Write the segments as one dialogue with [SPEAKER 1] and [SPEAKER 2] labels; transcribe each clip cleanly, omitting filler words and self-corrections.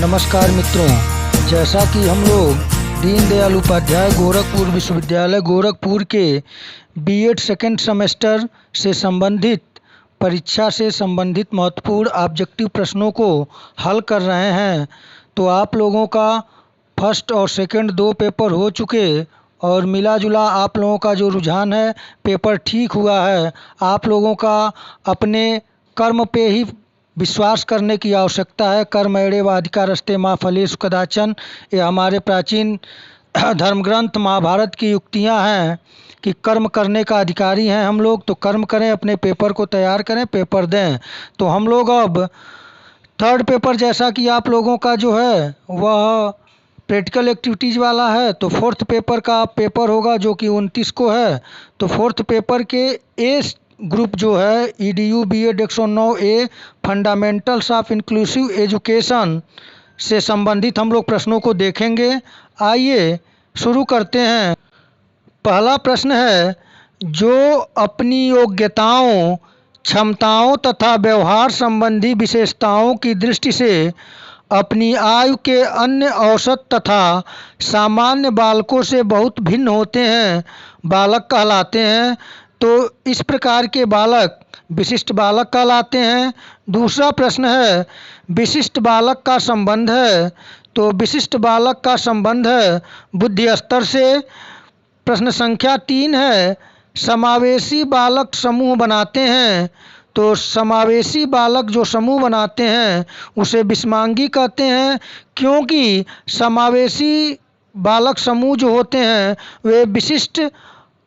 [SPEAKER 1] नमस्कार मित्रों, जैसा कि हम लोग दीनदयाल उपाध्याय गोरखपुर विश्वविद्यालय गोरखपुर के बीएड सेकेंड सेमेस्टर से संबंधित परीक्षा से संबंधित महत्वपूर्ण ऑब्जेक्टिव प्रश्नों को हल कर रहे हैं, तो आप लोगों का फर्स्ट और सेकंड 2 पेपर हो चुके और मिला जुला आप लोगों का जो रुझान है पेपर ठीक हुआ है। आप लोगों का अपने कर्म पे ही विश्वास करने की आवश्यकता है। कर्म एड़ेवाधिकारस्ते माँ फलेषु कदाचन, ये हमारे प्राचीन धर्म ग्रंथ महाभारत की युक्तियाँ हैं कि कर्म करने का अधिकारी हैं हम लोग, तो कर्म करें, अपने पेपर को तैयार करें, पेपर दें। तो हम लोग अब थर्ड पेपर, जैसा कि आप लोगों का जो है वह प्रैक्टिकल एक्टिविटीज़ वाला है, तो फोर्थ पेपर का पेपर होगा जो कि 29 को है। तो फोर्थ पेपर के ए ग्रुप जो है EDU BEd 109A fundamentals of inclusive education से संबंधित हम लोग प्रश्नों को देखेंगे। आइए शुरू करते हैं। पहला प्रश्न है, जो अपनी योग्यताओं, क्षमताओं तथा व्यवहार संबंधी विशेषताओं की दृष्टि से अपनी आयु के अन्य औसत तथा सामान्य बालकों से बहुत भिन्न होते हैं, बालक कहलाते हैं। तो इस प्रकार के बालक विशिष्ट बालक कहलाते हैं। दूसरा प्रश्न है, विशिष्ट बालक का संबंध है, तो विशिष्ट बालक का संबंध है बुद्धि स्तर से। प्रश्न संख्या 3 है, समावेशी बालक समूह बनाते हैं, तो समावेशी बालक जो समूह बनाते हैं उसे विषमांगी कहते हैं, क्योंकि समावेशी बालक समूह जो होते हैं वे विशिष्ट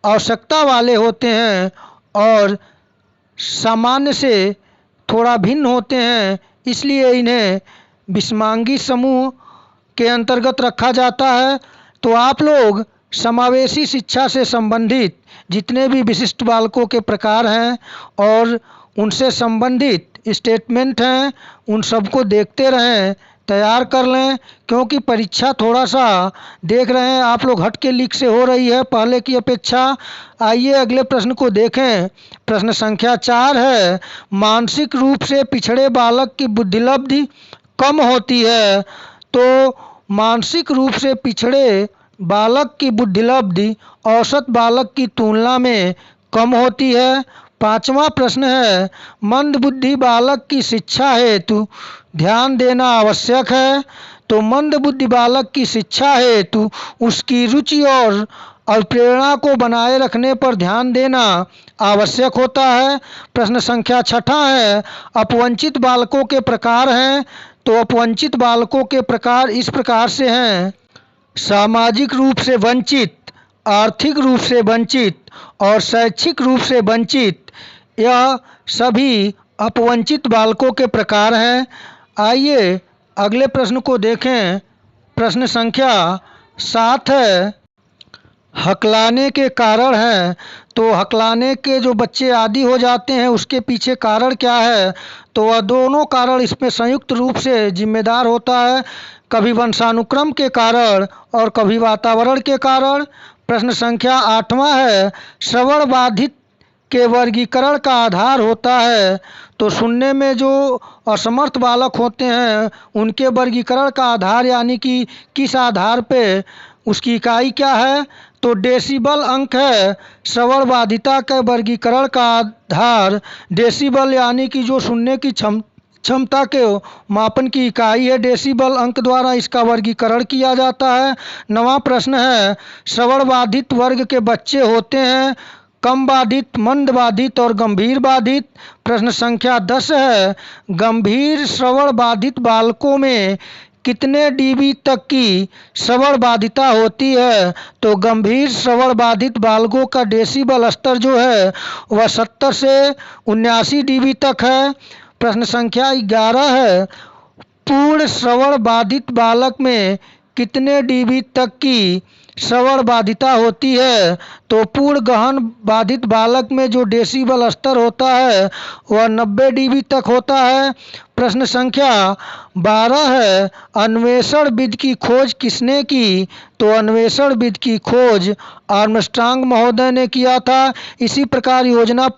[SPEAKER 1] आवश्यकता वाले होते हैं और सामान्य से थोड़ा भिन्न होते हैं, इसलिए इन्हें विषमांगी समूह के अंतर्गत रखा जाता है। तो आप लोग समावेशी शिक्षा से संबंधित जितने भी विशिष्ट बालकों के प्रकार हैं और उनसे संबंधित स्टेटमेंट हैं उन सबको देखते रहें, तैयार कर लें, क्योंकि परीक्षा थोड़ा सा देख रहे हैं आप लोग हट के लीक से हो रही है पहले की अपेक्षा। आइए अगले प्रश्न को देखें। प्रश्न संख्या 4 है, मानसिक रूप से पिछड़े बालक की बुद्धिलब्धि कम होती है, तो मानसिक रूप से पिछड़े बालक की बुद्धिलब्धि औसत बालक की तुलना में कम होती है। पांचवा प्रश्न है, मंदबुद्धि बालक की शिक्षा हेतु ध्यान देना आवश्यक है, तो मंदबुद्धि बालक की शिक्षा हेतु उसकी रुचि और प्रेरणा को बनाए रखने पर ध्यान देना आवश्यक होता है। प्रश्न संख्या 6 है, अपवंचित बालकों के प्रकार हैं, तो अपवंचित बालकों के प्रकार इस प्रकार से हैं, सामाजिक रूप से वंचित, आर्थिक रूप से वंचित और शैक्षिक रूप से वंचित, यह सभी अपवंचित बालकों के प्रकार हैं। आइए अगले प्रश्न को देखें। प्रश्न संख्या 7 है, हकलाने के कारण हैं, तो हकलाने के जो बच्चे आदी हो जाते हैं उसके पीछे कारण क्या है, तो वह दोनों कारण इसमें संयुक्त रूप से जिम्मेदार होता है, कभी वंशानुक्रम के कारण और कभी वातावरण के कारण। प्रश्न संख्या 8वां है, श्रवण बाधित के वर्गीकरण का आधार होता है, तो सुनने में जो असमर्थ बालक होते हैं उनके वर्गीकरण का आधार यानी कि किस आधार पे उसकी इकाई क्या है, तो डेसिबल अंक है। श्रवण बाधिता के वर्गीकरण का आधार डेसिबल यानी कि जो सुनने की क्षमता के मापन की इकाई है, डेसिबल अंक द्वारा इसका वर्गीकरण किया जाता है। 9वां प्रश्न है, श्रवण बाधित वर्ग के बच्चे होते हैं कम बाधित, मंद बाधित और गंभीर बाधित। प्रश्न संख्या 10 है, गंभीर श्रवण बाधित बालकों में कितने डीबी तक की श्रवण बाधिता होती है, तो गंभीर श्रवण बाधित बालकों का डेसिबल स्तर जो है वह 70 से 79 डीबी तक है। प्रश्न संख्या 11 है, पूर्ण श्रवण बाधित बालक में कितने डीबी तक की श्रवण बाधिता होती है, तो पूर्ण गहन बाधित बालक में जो डेसिबल स्तर होता है वह 90 डीबी तक होता है। प्रश्न संख्या 12 है, अन्वेषण विधि की खोज किसने की, तो अन्वेषण विधि की खोज आर्मस्ट्रांग महोदय ने किया था। इसी प्रकार योजना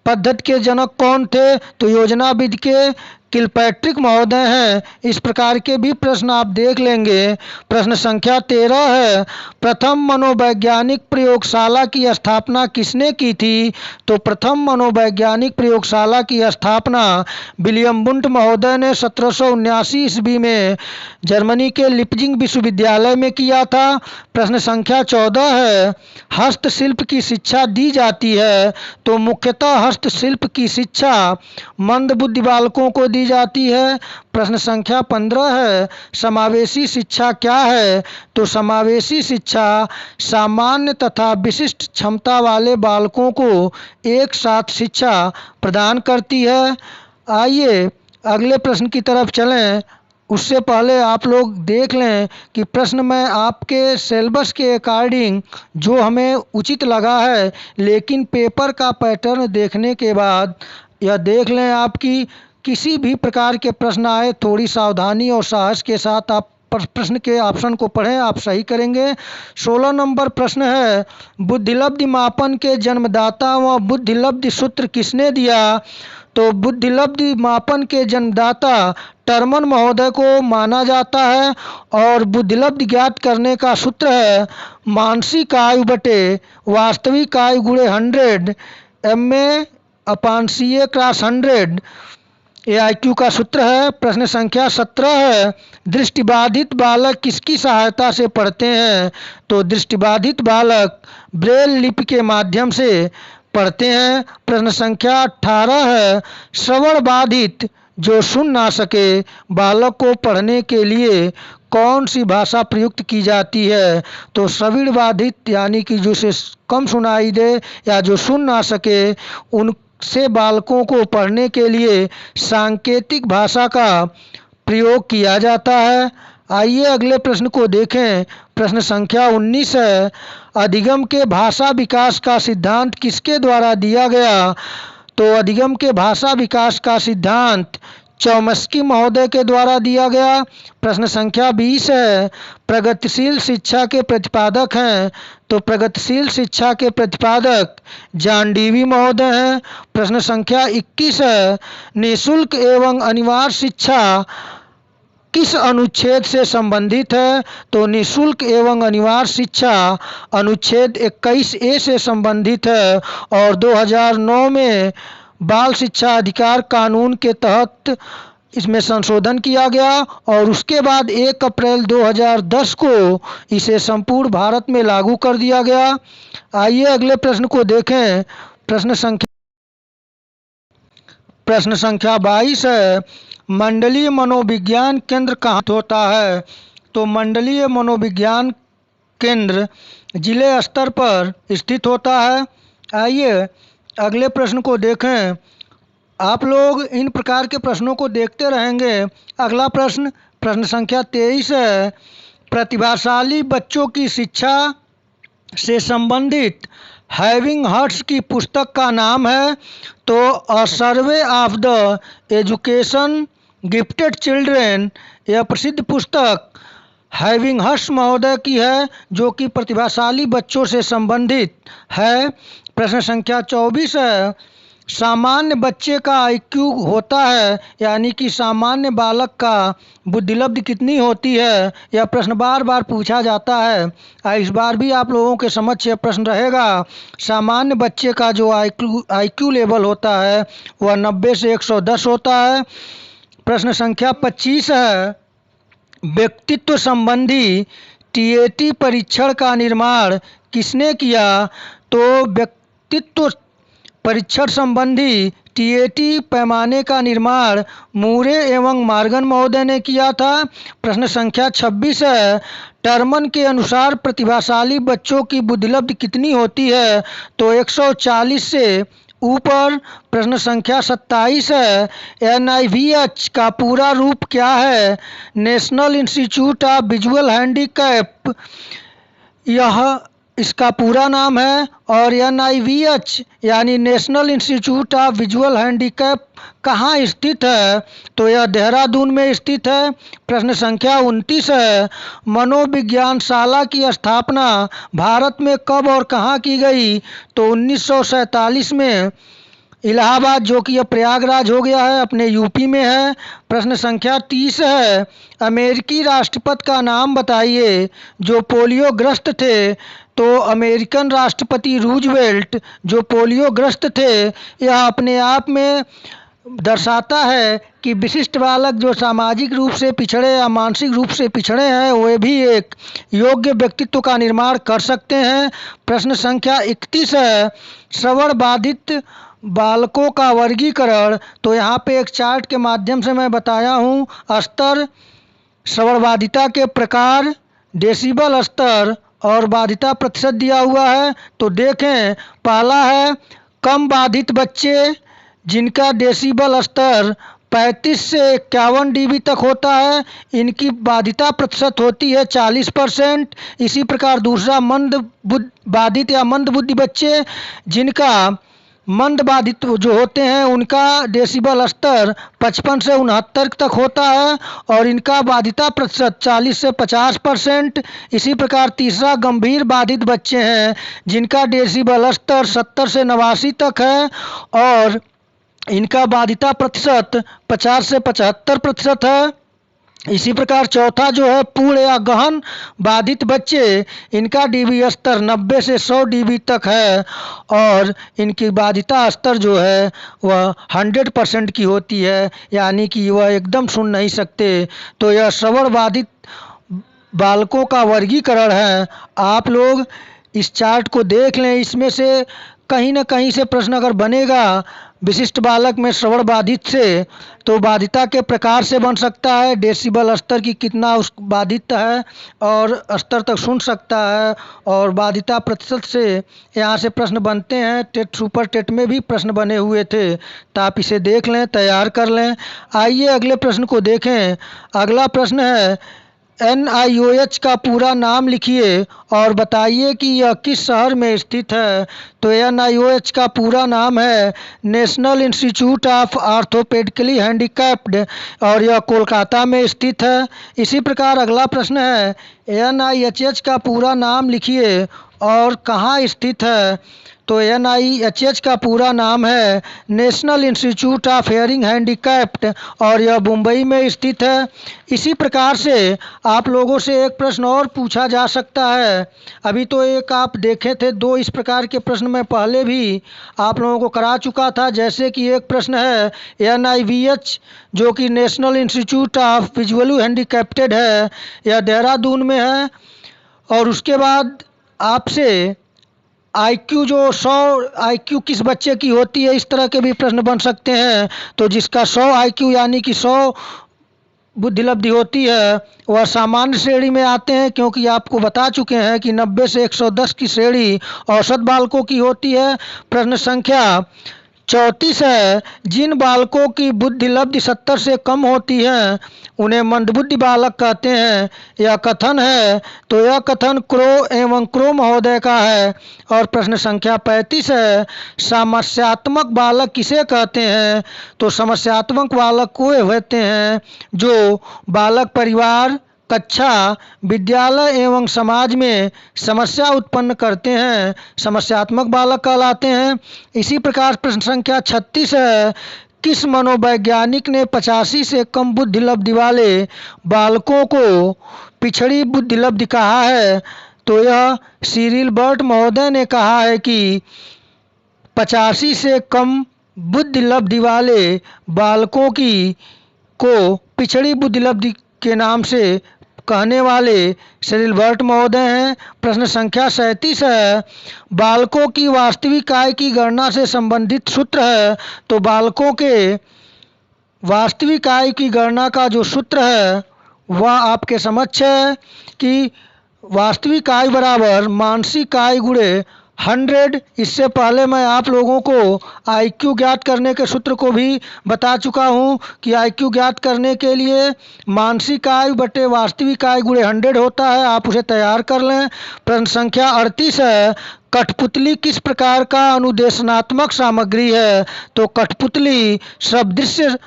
[SPEAKER 1] पद्धति के जनक कौन थे, तो योजना विधि के किलपैट्रिक महोदय हैं। इस प्रकार के भी प्रश्न आप देख लेंगे। प्रश्न संख्या 13 है, प्रथम मनोवैज्ञानिक प्रयोगशाला की स्थापना किसने की थी? तो प्रथम मनोवैज्ञानिक प्रयोगशाला की स्थापना विलियम वुंट महोदय ने 1779 ईस्वी में जर्मनी के लिप्जिंग विश्वविद्यालय में किया था। प्रश्न संख्या 14 है, हस्तशिल्प की शिक्षा दी जाती है, तो मुख्यतः हस्तशिल्प की शिक्षा मंदबुद्धि बालकों को दी जाती है। प्रश्न संख्या 15 है, समावेशी शिक्षा क्या है? तो समावेशी शिक्षा सामान्य तथा विशिष्ट क्षमता वाले बालकों को एक साथ शिक्षा प्रदान करती है। आइए अगले प्रश्न की तरफ चलें। उससे पहले आप लोग देख लें कि प्रश्न मैं आपके सिलेबस के अकॉर्डिंग जो हमें उचित लगा है, लेकिन पेपर का पैटर्न देखने के बाद यह देख लें आपकी किसी भी प्रकार के प्रश्न आए, थोड़ी सावधानी और साहस के साथ आप प्रश्न के ऑप्शन को पढ़ें, आप सही करेंगे। 16 नंबर प्रश्न है, बुद्धिलब्धि मापन के जन्मदाता व बुद्धिलब्धि सूत्र किसने दिया? तो बुद्धिलब्धि मापन के जन्मदाता टर्मन महोदय को माना जाता है और बुद्धिलब्धि ज्ञात करने का सूत्र है मानसिक आयु बटे वास्तविक आयु गुणे 100 MA/CA क्रॉस 100 ये IQ का सूत्र है। प्रश्न संख्या 17 है, दृष्टिबाधित बालक किसकी सहायता से पढ़ते हैं? तो दृष्टिबाधित बालक ब्रेल लिपि के माध्यम से पढ़ते हैं। प्रश्न संख्या 18 है, श्रवण बाधित जो सुन ना सके बालक को पढ़ने के लिए कौन सी भाषा प्रयुक्त की जाती है? तो श्रवण बाधित यानी कि जो से कम सुनाई दे या जो सुन ना सके उनसे बालकों को पढ़ने के लिए सांकेतिक भाषा का प्रयोग किया जाता है। आइए अगले प्रश्न को देखें। प्रश्न संख्या 19 है, अधिगम के भाषा विकास का सिद्धांत किसके द्वारा दिया गया? तो अधिगम के भाषा विकास का सिद्धांत चॉम्स्की महोदय के द्वारा दिया गया। प्रश्न संख्या 20 है, प्रगतिशील शिक्षा के प्रतिपादक हैं? तो प्रगतिशील शिक्षा के प्रतिपादक जॉन डीवी महोदय हैं। प्रश्न संख्या 21 है, निःशुल्क एवं अनिवार्य शिक्षा किस अनुच्छेद से संबंधित है? तो निःशुल्क एवं अनिवार्य शिक्षा अनुच्छेद 21A से संबंधित है और 2009 में बाल शिक्षा अधिकार कानून के तहत इसमें संशोधन किया गया और उसके बाद 1 अप्रैल 2010 को इसे संपूर्ण भारत में लागू कर दिया गया। आइए अगले प्रश्न को देखें। प्रश्न संख्या 22 है, मंडलीय मनोविज्ञान केंद्र कहाँ होता है? तो मंडलीय मनोविज्ञान केंद्र जिले स्तर पर स्थित होता है। आइए अगले प्रश्न को देखें। आप लोग इन प्रकार के प्रश्नों को देखते रहेंगे। अगला प्रश्न संख्या 23 है, प्रतिभाशाली बच्चों की शिक्षा से संबंधित हैविंग हर्ट्स की पुस्तक का नाम है? तो a survey of the education gifted children यह प्रसिद्ध पुस्तक हैविंग हर्ट्स महोदय की है जो कि प्रतिभाशाली बच्चों से संबंधित है। प्रश्न संख्या 24 है, सामान्य बच्चे का IQ होता है यानी कि सामान्य बालक का बुद्धिलब्धि कितनी होती है? यह प्रश्न बार बार पूछा जाता है। इस बार भी आप लोगों के समक्ष यह प्रश्न रहेगा। सामान्य बच्चे का जो IQ लेवल होता है वह 90 से 110 होता है। प्रश्न संख्या 25 है, व्यक्तित्व संबंधी TAT परीक्षण का निर्माण किसने किया? तो व्यक्तित्व परीक्षण संबंधी TAT पैमाने का निर्माण मूरे एवं मॉर्गन महोदय ने किया था। प्रश्न संख्या 26 है, टर्मन के अनुसार प्रतिभाशाली बच्चों की बुद्धिलब्धि कितनी होती है? तो 140 से ऊपर। प्रश्न संख्या 27 है, NIVH का पूरा रूप क्या है? National institute of visual handicap यह इसका पूरा नाम है और NIVH यानी national institute of visual handicap कहाँ स्थित है? तो यह देहरादून में स्थित है। प्रश्न संख्या 29 है, मनोविज्ञानशाला की स्थापना भारत में कब और कहाँ की गई? तो 1947 में इलाहाबाद जो कि अब प्रयागराज हो गया है, अपने यूपी में है। प्रश्न संख्या 30 है, अमेरिकी राष्ट्रपति का नाम बताइए जो पोलियोग्रस्त थे। तो अमेरिकन राष्ट्रपति रूजवेल्ट जो पोलियोग्रस्त थे। यह अपने आप में दर्शाता है कि विशिष्ट बालक जो सामाजिक रूप से पिछड़े या मानसिक रूप से पिछड़े हैं वे भी एक योग्य व्यक्तित्व का निर्माण कर सकते हैं। प्रश्न संख्या 31 है, श्रवण बाधित बालकों का वर्गीकरण। तो यहाँ पे एक चार्ट के माध्यम से मैं बताया हूँ स्तर, श्रवण बाधिता के प्रकार, डेसिबल स्तर और बाधिता प्रतिशत दिया हुआ है। तो देखें, पहला है कम बाधित बच्चे जिनका डेसिबल स्तर 35 से 51 dB तक होता है, इनकी बाधिता प्रतिशत होती है 40%। इसी प्रकार दूसरा बाधित या मंद बुद्धि बच्चे जिनका मंद बाधित जो होते हैं उनका डेसिबल स्तर 55 से 69 तक होता है और इनका बाधिता प्रतिशत 40 से 50%। इसी प्रकार तीसरा गंभीर बाधित बच्चे हैं जिनका डेसिबल स्तर 70 से 89 तक है और इनका बाधिता प्रतिशत 50 से 75% है। इसी प्रकार चौथा जो है पूर्ण या गहन बाधित बच्चे, इनका डीबी स्तर 90 से 100 dB तक है और इनकी बाधिता स्तर जो है वह 100% की होती है, यानी कि वह एकदम सुन नहीं सकते। तो यह श्रवण बाधित बालकों का वर्गीकरण है। आप लोग इस चार्ट को देख लें, इसमें से कहीं न कहीं से प्रश्न अगर बनेगा विशिष्ट बालक में श्रवण बाधित से, तो बाधिता के प्रकार से बन सकता है, डेसिबल स्तर की कितना उस बाधित है और स्तर तक सुन सकता है, और बाधिता प्रतिशत से यहाँ से प्रश्न बनते हैं। टेट सुपर टेट में भी प्रश्न बने हुए थे, तो आप इसे देख लें, तैयार कर लें। आइए अगले प्रश्न को देखें। अगला प्रश्न है, NIOH का पूरा नाम लिखिए और बताइए कि यह किस शहर में स्थित है। तो NIOH का पूरा नाम है national institute of orthopaedically handicapped और यह कोलकाता में स्थित है। इसी प्रकार अगला प्रश्न है, NIHH का पूरा नाम लिखिए और कहाँ स्थित है। तो NIHH का पूरा नाम है national institute of hearing handicapped और यह मुंबई में स्थित है। इसी प्रकार से आप लोगों से एक प्रश्न और पूछा जा सकता है। अभी तो एक आप देखे थे, दो इस प्रकार के प्रश्न मैं पहले भी आप लोगों को करा चुका था। जैसे कि एक प्रश्न है NIVH जो कि national institute of visually handicapped है, यह देहरादून में है। और उसके बाद आपसे IQ जो 100 IQ किस बच्चे की होती है, इस तरह के भी प्रश्न बन सकते हैं। तो जिसका 100 IQ यानी कि 100 बुद्धिलब्धि होती है वह सामान्य श्रेणी में आते हैं, क्योंकि आपको बता चुके हैं कि 90 से 110 की श्रेणी औसत बालकों की होती है। प्रश्न संख्या 34 है, जिन बालकों की बुद्धिलब्धि 70 से कम होती है उन्हें मंदबुद्धि बालक कहते हैं। यह कथन है, तो यह कथन क्रो एवं क्रो महोदय का है। और प्रश्न संख्या 35 है, समस्यात्मक बालक किसे कहते हैं। तो समस्यात्मक बालक को होते हैं जो बालक परिवार, कक्षा, विद्यालय एवं समाज में समस्या उत्पन्न करते हैं, समस्यात्मक बालक कहलाते हैं। इसी प्रकार प्रश्न संख्या 36 है, किस मनोवैज्ञानिक ने 85 से कम बुद्धिलब्धि वाले बालकों को पिछड़ी बुद्धिलब्धि कहा है। तो यह सिरिल बर्ट महोदय ने कहा है कि 85 से कम बुद्धिलब्धि वाले बालकों को पिछड़ी बुद्धिलब्धि के नाम से कहने वाले सिरिल बर्ट महोदय हैं। प्रश्न संख्या 37 है, बालकों की वास्तविक आय की गणना से संबंधित सूत्र है। तो बालकों के वास्तविक आय की गणना का जो सूत्र है वह आपके समक्ष है कि वास्तविक आय बराबर मानसिक आय गुणे 100। इससे पहले मैं आप लोगों को IQ ज्ञात करने के सूत्र को भी बता चुका हूं कि IQ ज्ञात करने के लिए मानसिक आय बटे वास्तविक आय गुणे 100 होता है। आप उसे तैयार कर लें। प्रश्न संख्या 38 है, कठपुतली किस प्रकार का अनुदेशनात्मक सामग्री है। तो कठपुतली शब्ददृश्य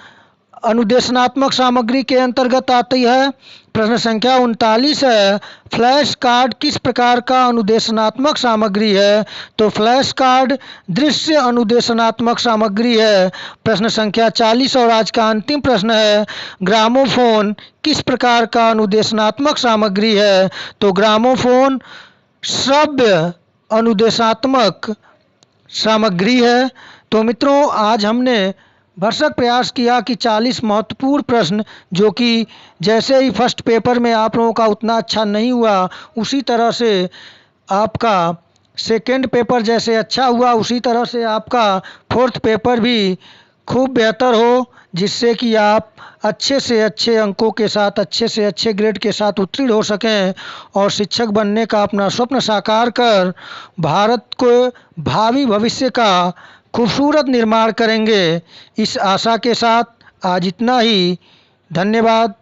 [SPEAKER 1] अनुदेशनात्मक सामग्री के अंतर्गत आती है। प्रश्न संख्या 39 है, फ्लैश कार्ड किस प्रकार का अनुदेशनात्मक सामग्री है? तो फ्लैश कार्ड दृश्य अनुदेशनात्मक सामग्री है। प्रश्न संख्या 40 और आज का अंतिम प्रश्न है, ग्रामोफोन किस प्रकार का अनुदेशनात्मक सामग्री है? तो ग्रामोफोन श्रव्य अनुदेशात्मक सामग्री है। तो मित्रों, आज हमने भरसक प्रयास किया कि 40 महत्वपूर्ण प्रश्न, जो कि जैसे ही फर्स्ट पेपर में आप लोगों का उतना अच्छा नहीं हुआ, उसी तरह से आपका सेकंड पेपर जैसे अच्छा हुआ, उसी तरह से आपका फोर्थ पेपर भी खूब बेहतर हो, जिससे कि आप अच्छे से अच्छे अंकों के साथ, अच्छे से अच्छे ग्रेड के साथ उत्तीर्ण हो सकें और शिक्षक बनने का अपना स्वप्न साकार कर भारत को भावी भविष्य का खूबसूरत निर्माण करेंगे। इस आशा के साथ आज इतना ही। धन्यवाद।